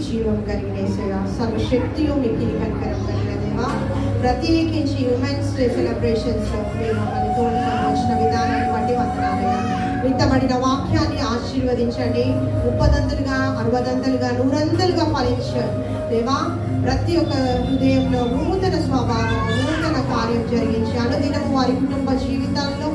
జీవం కలిగినేసేగా సర్వశక్తియు మీకు కనికరం కలిగిన దేవా, ప్రత్యేకించి ఉమెన్స్ సెలబ్రేషన్స్లో మీరు మమ్మల్ని తోడుకొని వచ్చిన విధానాన్ని బట్టి వందనాలయ్యా. విత్తబడిన వాక్యాన్ని ఆశీర్వదించండి, 30 60 100 ఫలించండి దేవా. ప్రతి ఒక్క హృదయంలో నూతన స్వభావం, నూతన కార్యం జరిగించి అనుదినము వారి కుటుంబ జీవితాల్లో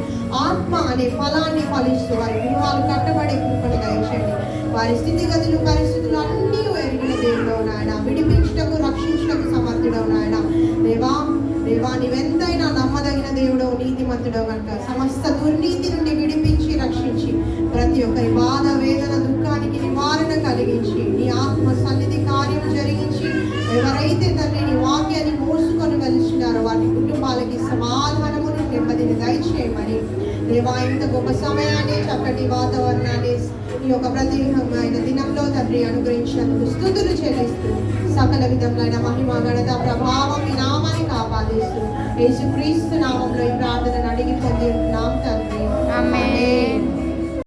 ఆత్మ అనే ఫలాన్ని ఫలిస్తూ వారి గృహాలు కట్టబడే కృపను దయచండి. వారి స్థితిగతులు పరిస్థితులు అన్నీ ఎరిగిన దేవుడో నాయన, విడిపించటకు రక్షించటకు సమర్థుడవు నాయన. దేవా దేవా నీవెంతైనా నమ్మదగిన దేవుడో, నీతిమంతుడో కనుక సమస్త దుర్నీతి నుండి విడిపించి రక్షించి ప్రతి ఒక్కరి బాధ వేదన దుఃఖానికి నివారణ కలిగించి నీ ఆత్మ సన్నిధి కార్యం జరిగించి ఎవరైతే తండ్రి నీ వాక్యాన్ని మోసుకొని వెళ్తున్నారో వారి కుటుంబాలకి సమాధానమును నెమ్మదిని దయచేయమని దేవా, ఇంత గొప్ప సమయాన్ని చక్కటి వాతావరణాన్ని ఈ యొక్క ప్రత్యేకమైన దినంలో తండ్రి అనుగ్రహించినందుకు స్తుతులు చెల్లిస్తూ సకల విధములైన మహిమ ఘనత ప్రభావం మీ నామాన్ని కాపాదిస్తూ యేసుక్రీస్తు నామంలో ఈ ప్రార్థనను అడిగి పొంది